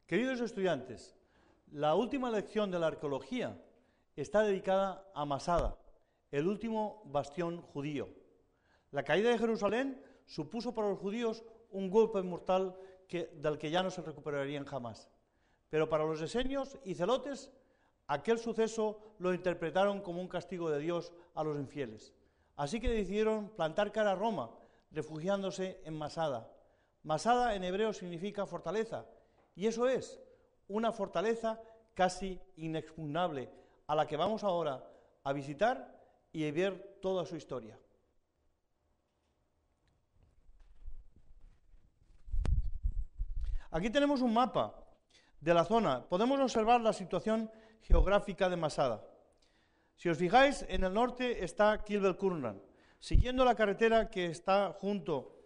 Queridos estudiantes, la última lección de la arqueología está dedicada a Masada, el último bastión judío. La caída de Jerusalén supuso para los judíos un golpe mortal del que ya no se recuperarían jamás. Pero para los esenios y celotes, aquel suceso lo interpretaron como un castigo de Dios a los infieles. Así que decidieron plantar cara a Roma, refugiándose en Masada. Masada en hebreo significa fortaleza, y eso es, una fortaleza casi inexpugnable, a la que vamos ahora a visitar y a ver toda su historia. Aquí tenemos un mapa de la zona. Podemos observar la situación geográfica de Masada. Si os fijáis, en el norte está Kilbel-Qumran. Siguiendo la carretera que está junto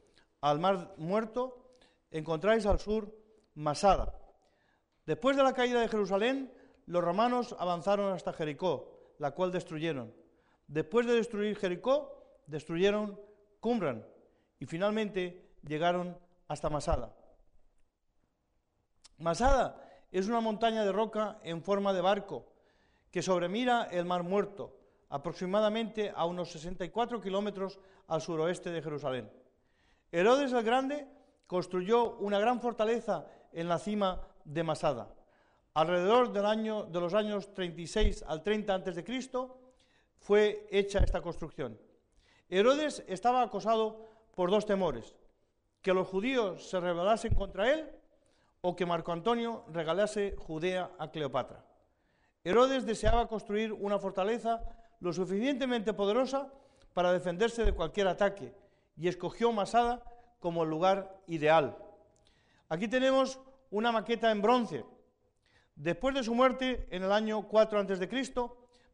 al Mar Muerto, encontráis al sur Masada. Después de la caída de Jerusalén, los romanos avanzaron hasta Jericó, la cual destruyeron. Después de destruir Jericó, destruyeron Qumran y finalmente llegaron hasta Masada. Masada es una montaña de roca en forma de barco que sobremira el Mar Muerto, aproximadamente a unos 64 kilómetros al suroeste de Jerusalén. Herodes el Grande construyó una gran fortaleza en la cima de Masada. Alrededor de los años 36 al 30 a.C. fue hecha esta construcción. Herodes estaba acosado por dos temores: que los judíos se rebelasen contra él o que Marco Antonio regalase Judea a Cleopatra. Herodes deseaba construir una fortaleza lo suficientemente poderosa para defenderse de cualquier ataque y escogió Masada como el lugar ideal. Aquí tenemos una maqueta en bronce. Después de su muerte, en el año 4 a.C.,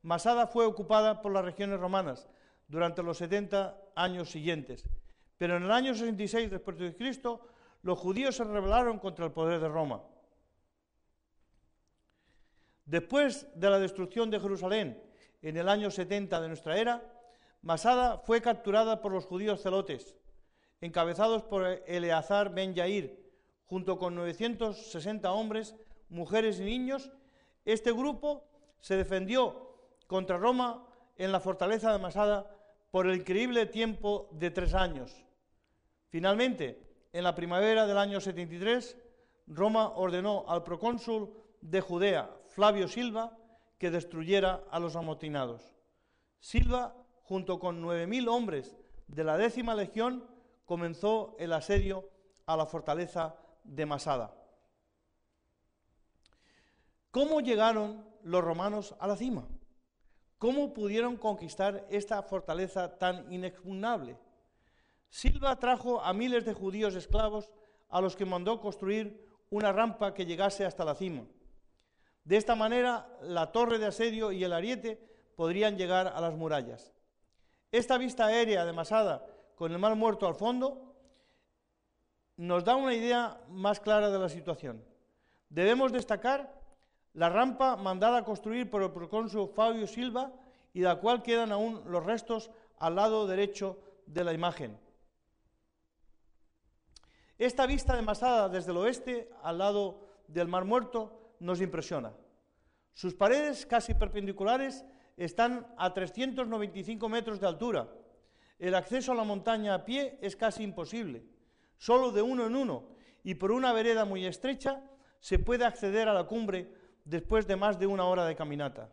Masada fue ocupada por las regiones romanas durante los 70 años siguientes. Pero en el año 66 después de Cristo, los judíos se rebelaron contra el poder de Roma. Después de la destrucción de Jerusalén en el año 70 de nuestra era, Masada fue capturada por los judíos celotes, encabezados por Eleazar ben Yair, junto con 960 hombres, mujeres y niños. Este grupo se defendió contra Roma en la fortaleza de Masada por el increíble tiempo de 3 años. Finalmente, en la primavera del año 73, Roma ordenó al procónsul de Judea, Flavio Silva, que destruyera a los amotinados. Silva, junto con 9.000 hombres de la 10ª legión, comenzó el asedio a la fortaleza de Masada. ¿Cómo llegaron los romanos a la cima? ¿Cómo pudieron conquistar esta fortaleza tan inexpugnable? Silva trajo a miles de judíos esclavos a los que mandó construir una rampa que llegase hasta la cima. De esta manera, la torre de asedio y el ariete podrían llegar a las murallas. Esta vista aérea de Masada, con el Mar Muerto al fondo, nos da una idea más clara de la situación. Debemos destacar la rampa mandada a construir por el procónsul Flavio Silva y de la cual quedan aún los restos al lado derecho de la imagen. Esta vista de Masada desde el oeste, al lado del Mar Muerto, nos impresiona. Sus paredes, casi perpendiculares, están a 395 metros de altura. El acceso a la montaña a pie es casi imposible. Solo de uno en uno y por una vereda muy estrecha se puede acceder a la cumbre después de más de 1 hora de caminata.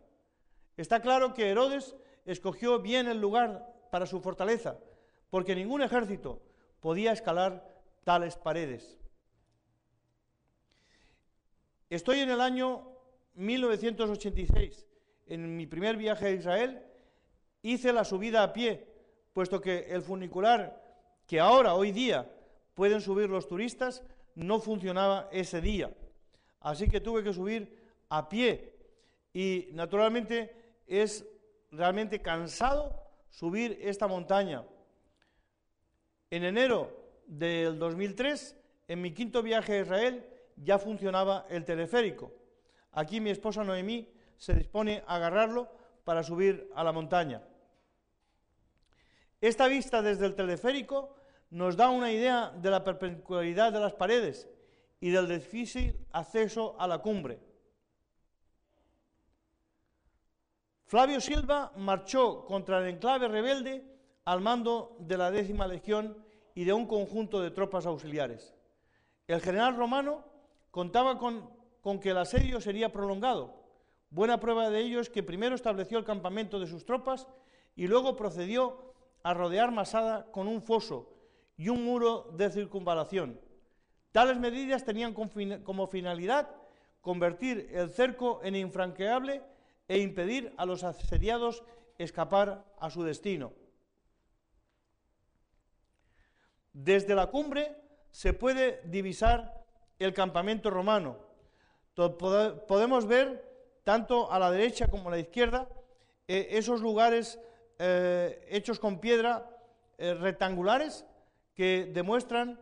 Está claro que Herodes escogió bien el lugar para su fortaleza, porque ningún ejército podía escalar tales paredes. Estoy en el año 1986. En mi primer viaje a Israel hice la subida a pie, puesto que el funicular que hoy día, pueden subir los turistas, no funcionaba ese día. Así que tuve que subir a pie y naturalmente es realmente cansado subir esta montaña. En enero del 2003, en mi 5.º viaje a Israel, ya funcionaba el teleférico. Aquí mi esposa Noemí se dispone a agarrarlo para subir a la montaña. Esta vista desde el teleférico nos da una idea de la perpendicularidad de las paredes y del difícil acceso a la cumbre. Flavio Silva marchó contra el enclave rebelde al mando de la 10ª Legión y de un conjunto de tropas auxiliares. El general romano contaba con que el asedio sería prolongado. Buena prueba de ello es que primero estableció el campamento de sus tropas y luego procedió a rodear Masada con un foso y un muro de circunvalación. Tales medidas tenían como finalidad convertir el cerco en infranqueable e impedir a los asediados escapar a su destino. Desde la cumbre se puede divisar el campamento romano. Podemos ver, tanto a la derecha como a la izquierda, esos lugares hechos con piedra rectangulares que demuestran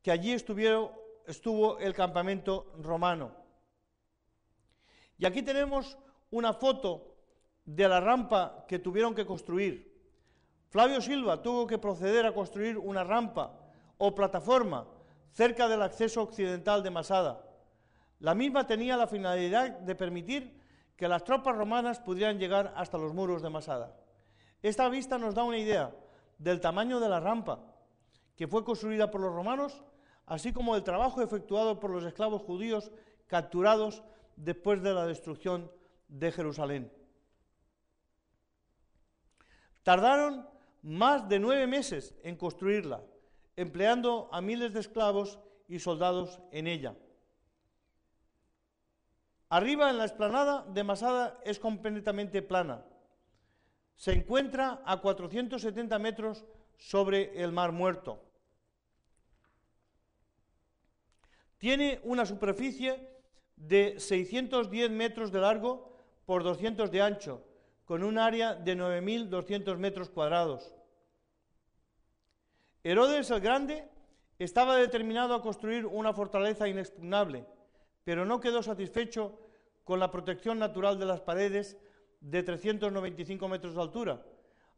que allí estuvo el campamento romano. Y aquí tenemos una foto de la rampa que tuvieron que construir. Flavio Silva tuvo que proceder a construir una rampa o plataforma cerca del acceso occidental de Masada. La misma tenía la finalidad de permitir que las tropas romanas pudieran llegar hasta los muros de Masada. Esta vista nos da una idea del tamaño de la rampa que fue construida por los romanos, así como el trabajo efectuado por los esclavos judíos capturados después de la destrucción de Jerusalén. Tardaron más de 9 meses en construirla, empleando a miles de esclavos y soldados en ella. Arriba, en la explanada de Masada, es completamente plana. Se encuentra a 470 metros sobre el Mar Muerto. Tiene una superficie de 610 metros de largo por 200 de ancho, con un área de 9.200 metros cuadrados. Herodes el Grande estaba determinado a construir una fortaleza inexpugnable, pero no quedó satisfecho con la protección natural de las paredes de 395 metros de altura,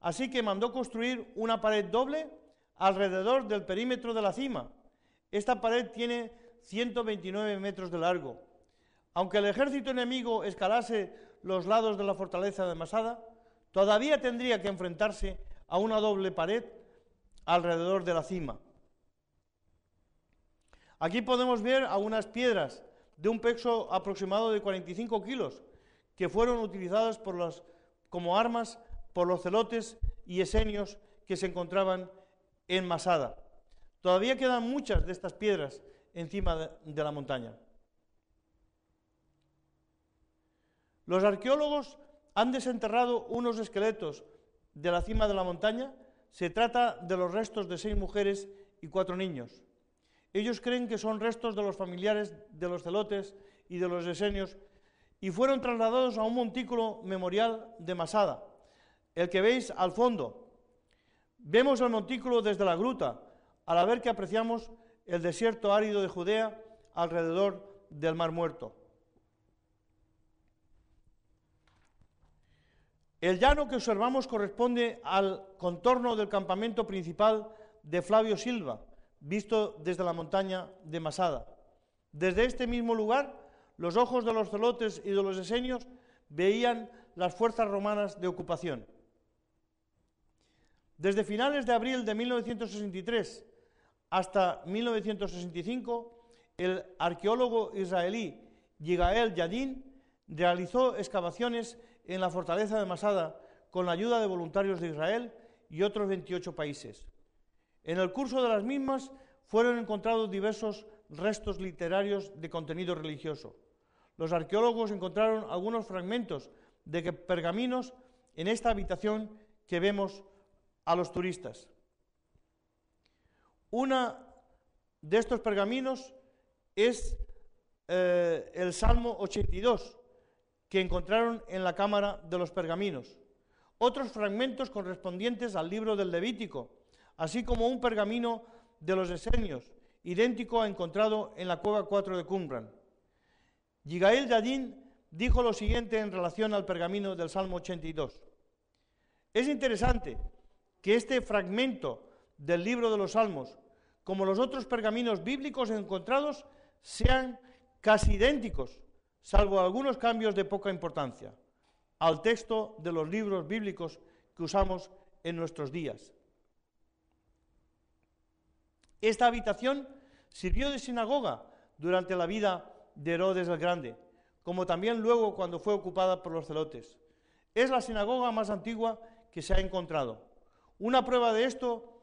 así que mandó construir una pared doble alrededor del perímetro de la cima. Esta pared tiene 129 metros de largo. Aunque el ejército enemigo escalase los lados de la fortaleza de Masada, todavía tendría que enfrentarse a una doble pared alrededor de la cima. Aquí podemos ver algunas piedras de un peso aproximado de 45 kilos que fueron utilizadas como armas por los celotes y esenios que se encontraban en Masada. Todavía quedan muchas de estas piedras encima de la montaña. Los arqueólogos han desenterrado unos esqueletos de la cima de la montaña. Se trata de los restos de 6 mujeres y 4 niños. Ellos creen que son restos de los familiares de los celotes y de los esenios y fueron trasladados a un montículo memorial de Masada, el que veis al fondo. Vemos el montículo desde la gruta, a la vez que apreciamos el desierto árido de Judea alrededor del Mar Muerto. El llano que observamos corresponde al contorno del campamento principal de Flavio Silva, visto desde la montaña de Masada. Desde este mismo lugar, los ojos de los celotes y de los esenios veían las fuerzas romanas de ocupación. Desde finales de abril de 1963 hasta 1965, el arqueólogo israelí Yigael Yadin realizó excavaciones en la fortaleza de Masada con la ayuda de voluntarios de Israel y otros 28 países. En el curso de las mismas fueron encontrados diversos restos literarios de contenido religioso. Los arqueólogos encontraron algunos fragmentos de pergaminos en esta habitación que vemos a los turistas. Una de estos pergaminos es el Salmo 82, que encontraron en la cámara de los pergaminos. Otros fragmentos correspondientes al libro del Levítico, así como un pergamino de los esenios, idéntico a encontrado en la cueva 4 de Qumran. Yigael Yadin dijo lo siguiente en relación al pergamino del Salmo 82. Es interesante que este fragmento del libro de los Salmos, como los otros pergaminos bíblicos encontrados, sean casi idénticos, salvo algunos cambios de poca importancia, al texto de los libros bíblicos que usamos en nuestros días. Esta habitación sirvió de sinagoga durante la vida de Herodes el Grande, como también luego cuando fue ocupada por los celotes. Es la sinagoga más antigua que se ha encontrado. Una prueba de esto,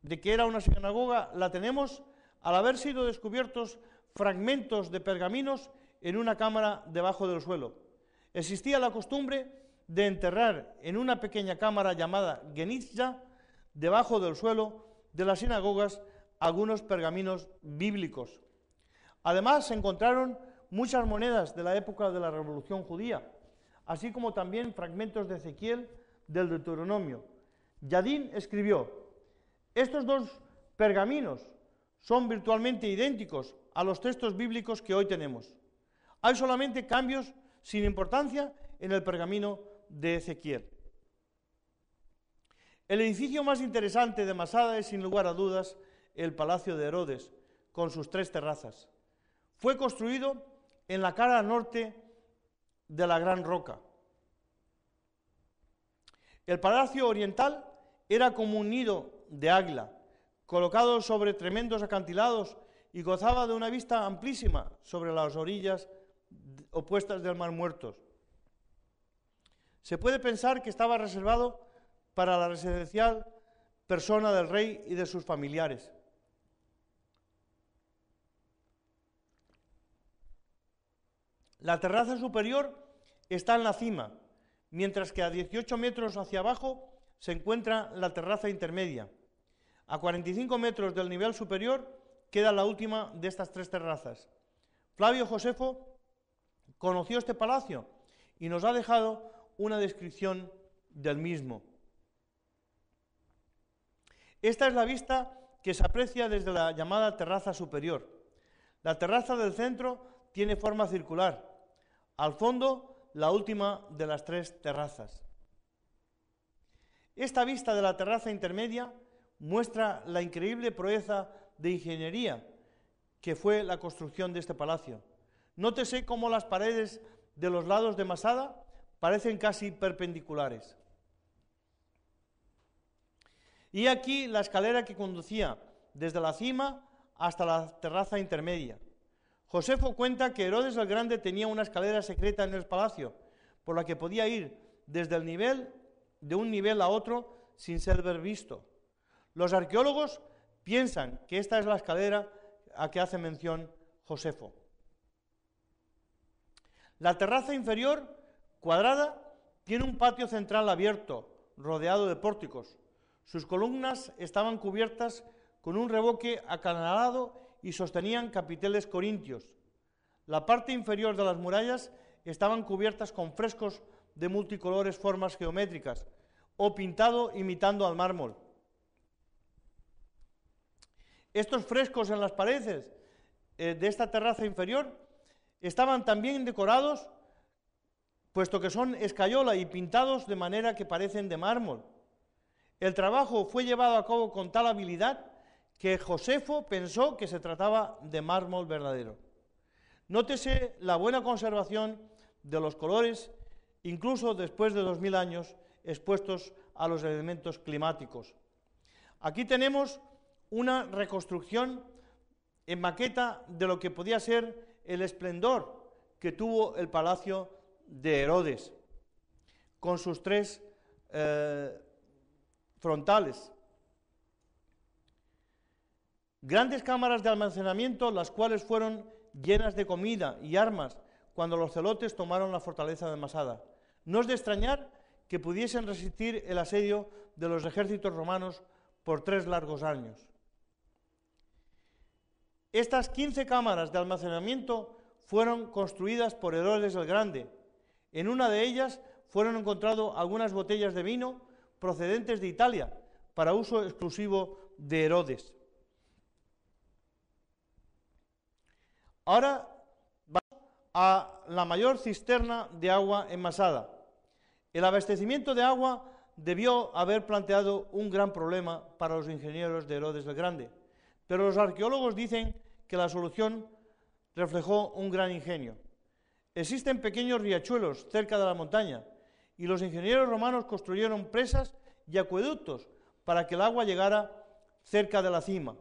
de que era una sinagoga, la tenemos al haber sido descubiertos fragmentos de pergaminos en una cámara debajo del suelo. Existía la costumbre de enterrar en una pequeña cámara llamada genizya, debajo del suelo de las sinagogas, algunos pergaminos bíblicos. Además, se encontraron muchas monedas de la época de la Revolución Judía, así como también fragmentos de Ezequiel del Deuteronomio. Yadín escribió: estos dos pergaminos son virtualmente idénticos a los textos bíblicos que hoy tenemos. Hay solamente cambios sin importancia en el pergamino de Ezequiel. El edificio más interesante de Masada es, sin lugar a dudas, el Palacio de Herodes, con sus 3 terrazas. Fue construido en la cara norte de la Gran Roca. El palacio oriental era como un nido de águila, colocado sobre tremendos acantilados, y gozaba de una vista amplísima sobre las orillas opuestas del Mar Muerto. Se puede pensar que estaba reservado para la residencial persona del rey y de sus familiares. La terraza superior está en la cima, mientras que a 18 metros hacia abajo se encuentra la terraza intermedia. A 45 metros del nivel superior queda la última de estas 3 terrazas. Flavio Josefo conoció este palacio y nos ha dejado una descripción del mismo. Esta es la vista que se aprecia desde la llamada terraza superior. La terraza del centro tiene forma circular. Al fondo, la última de las 3 terrazas. Esta vista de la terraza intermedia muestra la increíble proeza de ingeniería que fue la construcción de este palacio. Nótese cómo las paredes de los lados de Masada parecen casi perpendiculares. Y aquí la escalera que conducía desde la cima hasta la terraza intermedia. Josefo cuenta que Herodes el Grande tenía una escalera secreta en el palacio, por la que podía ir desde el nivel de un nivel a otro sin ser visto. Los arqueólogos piensan que esta es la escalera a que hace mención Josefo. La terraza inferior, cuadrada, tiene un patio central abierto, rodeado de pórticos. Sus columnas estaban cubiertas con un revoque acanalado y sostenían capiteles corintios. La parte inferior de las murallas estaban cubiertas con frescos de multicolores formas geométricas o pintado imitando al mármol. Estos frescos en las paredes de esta terraza inferior estaban también decorados, puesto que son escayola y pintados de manera que parecen de mármol. El trabajo fue llevado a cabo con tal habilidad que Josefo pensó que se trataba de mármol verdadero. Nótese la buena conservación de los colores, incluso después de 2000 años expuestos a los elementos climáticos. Aquí tenemos una reconstrucción en maqueta de lo que podía ser el esplendor que tuvo el palacio de Herodes, con sus 3 frontales. Grandes cámaras de almacenamiento, las cuales fueron llenas de comida y armas cuando los celotes tomaron la fortaleza de Masada. No es de extrañar que pudiesen resistir el asedio de los ejércitos romanos por 3 largos años. Estas 15 cámaras de almacenamiento fueron construidas por Herodes el Grande. En una de ellas fueron encontradas algunas botellas de vino procedentes de Italia para uso exclusivo de Herodes. Ahora vamos a la mayor cisterna de agua en Masada. El abastecimiento de agua debió haber planteado un gran problema para los ingenieros de Herodes el Grande, pero los arqueólogos dicen que la solución reflejó un gran ingenio. Existen pequeños riachuelos cerca de la montaña y los ingenieros romanos construyeron presas y acueductos para que el agua llegara cerca de la cima.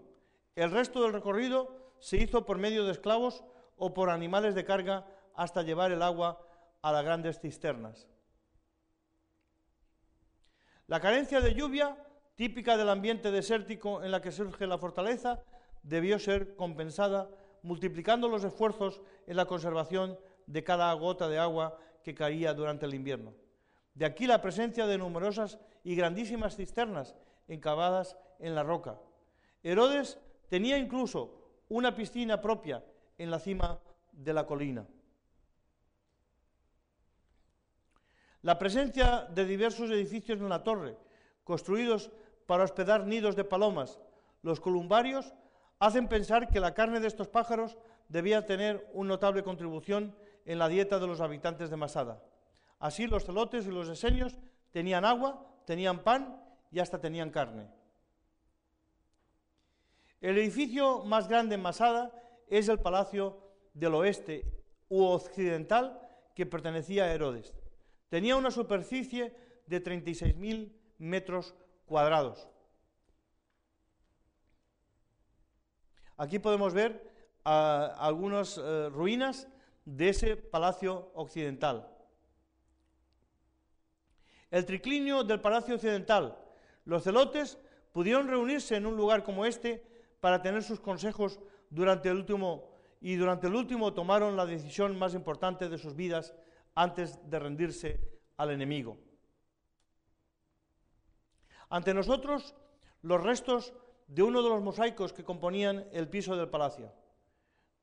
El resto del recorrido se hizo por medio de esclavos o por animales de carga hasta llevar el agua a las grandes cisternas. La carencia de lluvia, típica del ambiente desértico en la que surge la fortaleza, debió ser compensada multiplicando los esfuerzos en la conservación de cada gota de agua que caía durante el invierno. De aquí la presencia de numerosas y grandísimas cisternas encavadas en la roca. Herodes tenía incluso una piscina propia en la cima de la colina. La presencia de diversos edificios en la torre, construidos para hospedar nidos de palomas, los columbarios, hacen pensar que la carne de estos pájaros debía tener una notable contribución en la dieta de los habitantes de Masada. Así los celotes y los esenios tenían agua, tenían pan y hasta tenían carne. El edificio más grande en Masada es el Palacio del Oeste u Occidental, que pertenecía a Herodes. Tenía una superficie de 36.000 metros cuadrados. Aquí podemos ver algunas ruinas de ese palacio occidental. El triclinio del palacio occidental. Los celotes pudieron reunirse en un lugar como este para tener sus consejos durante el último tomaron la decisión más importante de sus vidas antes de rendirse al enemigo. Ante nosotros, los restos de uno de los mosaicos que componían el piso del palacio.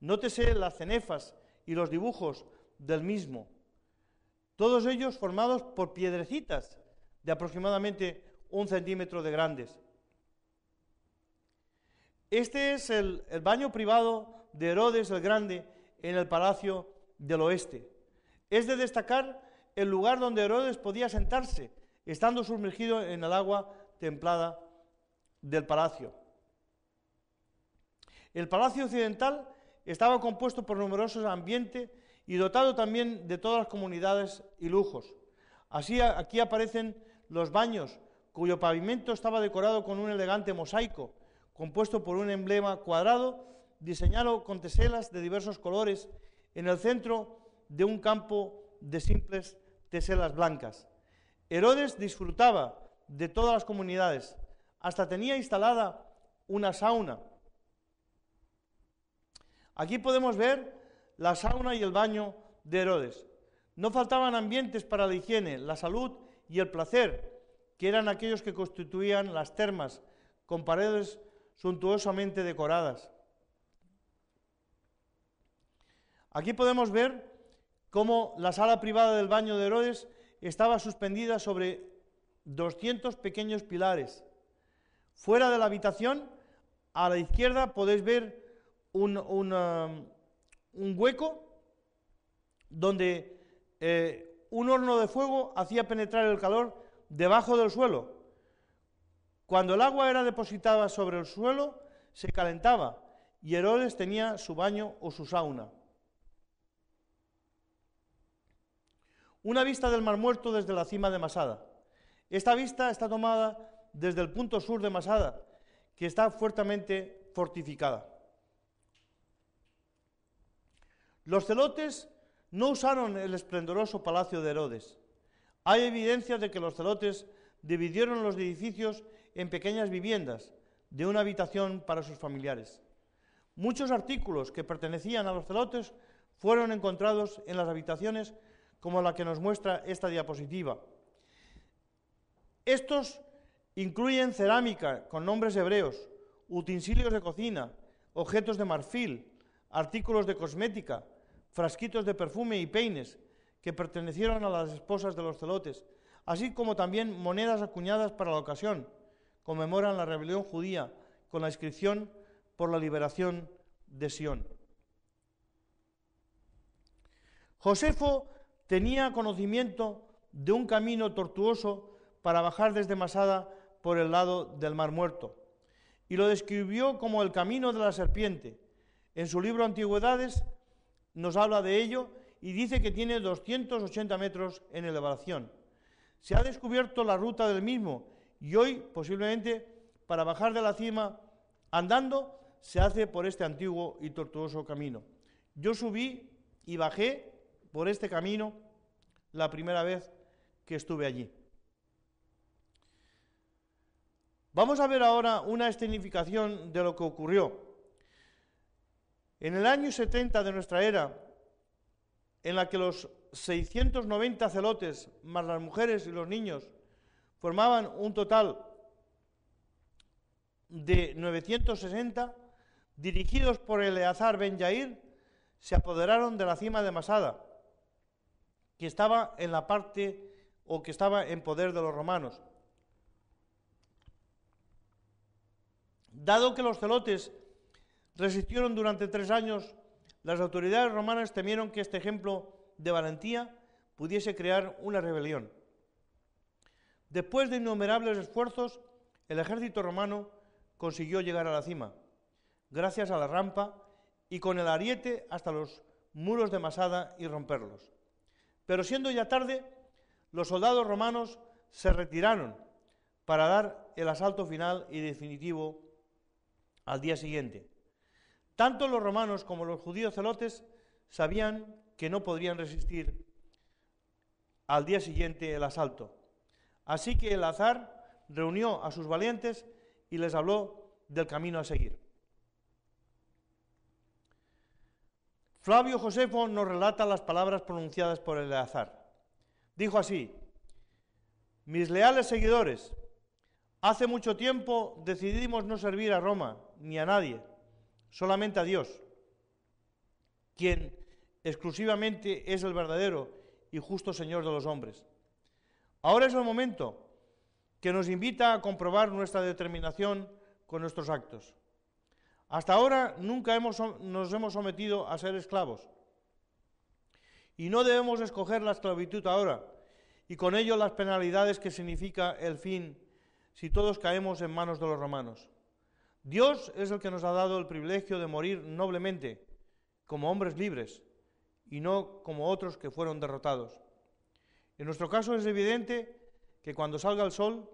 Nótese las cenefas y los dibujos del mismo, todos ellos formados por piedrecitas de aproximadamente 1 centímetro de grandes. Este es el baño privado de Herodes el Grande en el Palacio del Oeste. Es de destacar el lugar donde Herodes podía sentarse, estando sumergido en el agua templada del palacio. El Palacio Occidental estaba compuesto por numerosos ambientes y dotado también de todas las comodidades y lujos. Así, aquí aparecen los baños, cuyo pavimento estaba decorado con un elegante mosaico, compuesto por un emblema cuadrado, diseñado con teselas de diversos colores, en el centro de un campo de simples teselas blancas. Herodes disfrutaba de todas las comunidades, hasta tenía instalada una sauna. Aquí podemos ver la sauna y el baño de Herodes. No faltaban ambientes para la higiene, la salud y el placer, que eran aquellos que constituían las termas, con paredes suntuosamente decoradas. Aquí podemos ver cómo la sala privada del baño de Herodes estaba suspendida sobre 200 pequeños pilares. Fuera de la habitación, a la izquierda podéis ver un hueco donde un horno de fuego hacía penetrar el calor debajo del suelo. Cuando el agua era depositada sobre el suelo, se calentaba y Herodes tenía su baño o su sauna. Una vista del Mar Muerto desde la cima de Masada. Esta vista está tomada desde el punto sur de Masada, que está fuertemente fortificada. Los celotes no usaron el esplendoroso palacio de Herodes. Hay evidencia de que los celotes dividieron los edificios en pequeñas viviendas de una habitación para sus familiares. Muchos artículos que pertenecían a los celotes fueron encontrados en las habitaciones como la que nos muestra esta diapositiva. Estos incluyen cerámica con nombres hebreos, utensilios de cocina, objetos de marfil, artículos de cosmética, frasquitos de perfume y peines que pertenecieron a las esposas de los celotes, así como también monedas acuñadas para la ocasión. Conmemoran la rebelión judía con la inscripción por la liberación de Sión. Josefo tenía conocimiento de un camino tortuoso para bajar desde Masada por el lado del Mar Muerto, y lo describió como el camino de la serpiente. En su libro Antigüedades nos habla de ello y dice que tiene 280 metros en elevación. Se ha descubierto la ruta del mismo y hoy, posiblemente, para bajar de la cima andando, se hace por este antiguo y tortuoso camino. Yo subí y bajé por este camino la primera vez que estuve allí. Vamos a ver ahora una escenificación de lo que ocurrió. En el año 70 de nuestra era, en la que los 690 celotes, más las mujeres y los niños, formaban un total de 960, dirigidos por Eleazar ben Yair, se apoderaron de la cima de Masada, que estaba en la parte o que estaba en poder de los romanos. Dado que los celotes resistieron durante 3 años, las autoridades romanas temieron que este ejemplo de valentía pudiese crear una rebelión. Después de innumerables esfuerzos, el ejército romano consiguió llegar a la cima, gracias a la rampa y con el ariete hasta los muros de Masada y romperlos. Pero siendo ya tarde, los soldados romanos se retiraron para dar el asalto final y definitivo al día siguiente. Tanto los romanos como los judíos celotes sabían que no podrían resistir al día siguiente el asalto. Así que Eleazar reunió a sus valientes y les habló del camino a seguir. Flavio Josefo nos relata las palabras pronunciadas por Eleazar. Dijo así: mis leales seguidores, hace mucho tiempo decidimos no servir a Roma ni a nadie, solamente a Dios, quien exclusivamente es el verdadero y justo Señor de los hombres. Ahora es el momento que nos invita a comprobar nuestra determinación con nuestros actos. Hasta ahora nunca nos hemos sometido a ser esclavos y no debemos escoger la esclavitud ahora y con ello las penalidades que significa el fin si todos caemos en manos de los romanos. Dios es el que nos ha dado el privilegio de morir noblemente, como hombres libres, y no como otros que fueron derrotados. En nuestro caso es evidente que cuando salga el sol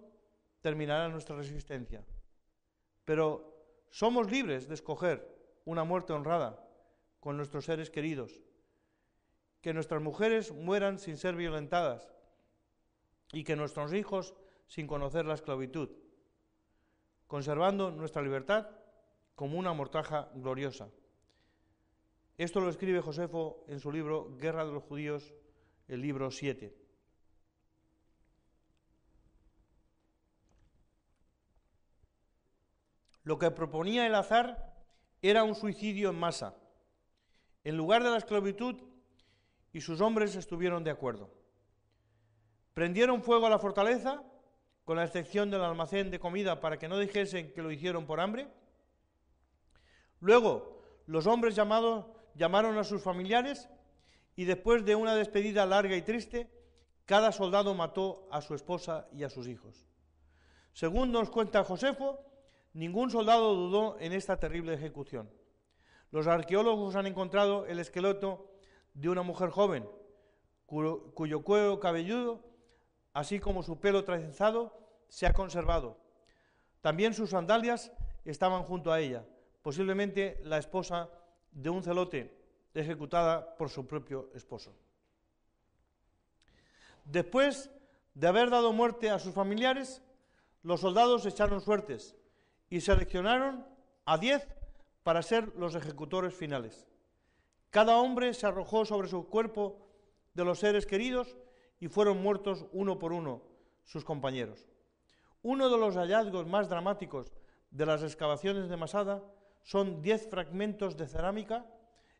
terminará nuestra resistencia. Pero somos libres de escoger una muerte honrada con nuestros seres queridos, que nuestras mujeres mueran sin ser violentadas y que nuestros hijos sin conocer la esclavitud, conservando nuestra libertad como una mortaja gloriosa. Esto lo escribe Josefo en su libro Guerra de los Judíos, el libro 7. Lo que proponía Eleazar era un suicidio en masa, en lugar de la esclavitud, y sus hombres estuvieron de acuerdo. Prendieron fuego a la fortaleza, con la excepción del almacén de comida para que no dijesen que lo hicieron por hambre. Luego, los hombres llamaron a sus familiares y después de una despedida larga y triste, cada soldado mató a su esposa y a sus hijos. Según nos cuenta Josefo, ningún soldado dudó en esta terrible ejecución. Los arqueólogos han encontrado el esqueleto de una mujer joven, cuyo cuero cabelludo, así como su pelo trenzado, se ha conservado. También sus sandalias estaban junto a ella, posiblemente la esposa de un celote, ejecutada por su propio esposo. Después de haber dado muerte a sus familiares, los soldados echaron suertes y seleccionaron a 10 para ser los ejecutores finales. Cada hombre se arrojó sobre su cuerpo de los seres queridos y fueron muertos uno por uno sus compañeros. Uno de los hallazgos más dramáticos de las excavaciones de Masada son 10 fragmentos de cerámica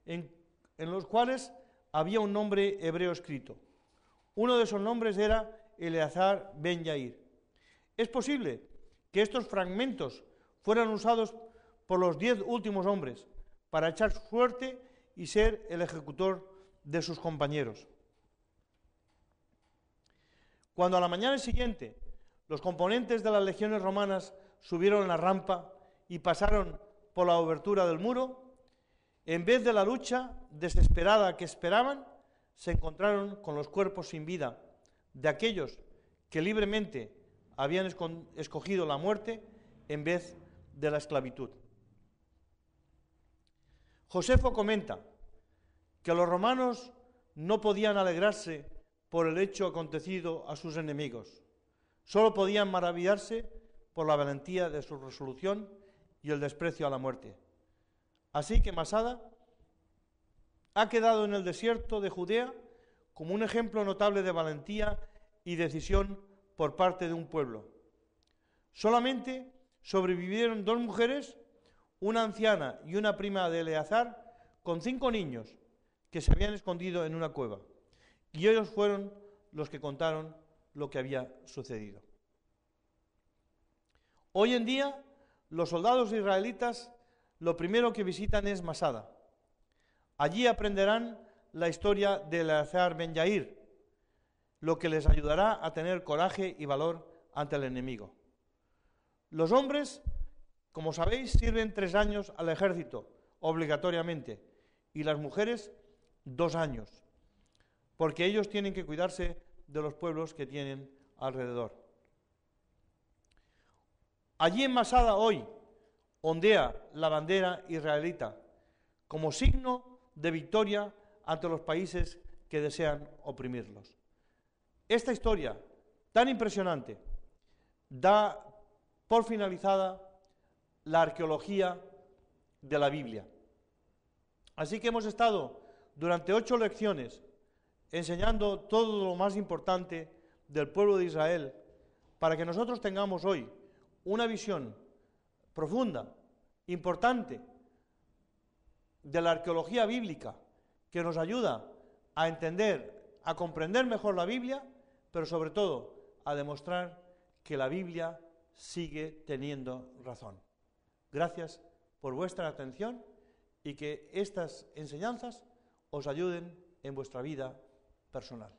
en los cuales había un nombre hebreo escrito. Uno de esos nombres era Eleazar ben Yair. Es posible que estos fragmentos fueran usados por los 10 últimos hombres para echar suerte y ser el ejecutor de sus compañeros. Cuando a la mañana siguiente los componentes de las legiones romanas subieron la rampa y pasaron por la obertura del muro, En vez de la lucha desesperada que esperaban, se encontraron con los cuerpos sin vida de aquellos que libremente habían escogido la muerte en vez de la esclavitud. Josefo comenta que los romanos no podían alegrarse por el hecho acontecido a sus enemigos, solo podían maravillarse por la valentía de su resolución y el desprecio a la muerte. Así que Masada ha quedado en el desierto de Judea como un ejemplo notable de valentía y decisión por parte de un pueblo. Solamente sobrevivieron 2 mujeres, una anciana y una prima de Eleazar, con 5 niños que se habían escondido en una cueva. Y ellos fueron los que contaron lo que había sucedido. Hoy en día, los soldados israelitas lo primero que visitan es Masada. Allí aprenderán la historia de Eleazar ben Yair, lo que les ayudará a tener coraje y valor ante el enemigo. Los hombres, como sabéis, sirven 3 años al ejército, obligatoriamente, y las mujeres 2 años, porque ellos tienen que cuidarse de los pueblos que tienen alrededor. Allí en Masada hoy ondea la bandera israelita como signo de victoria ante los países que desean oprimirlos. Esta historia tan impresionante da por finalizada la arqueología de la Biblia. Así que hemos estado durante 8 lecciones enseñando todo lo más importante del pueblo de Israel para que nosotros tengamos hoy una visión profunda, importante, de la arqueología bíblica que nos ayuda a entender, a comprender mejor la Biblia, pero sobre todo a demostrar que la Biblia sigue teniendo razón. Gracias por vuestra atención y que estas enseñanzas os ayuden en vuestra vida personal.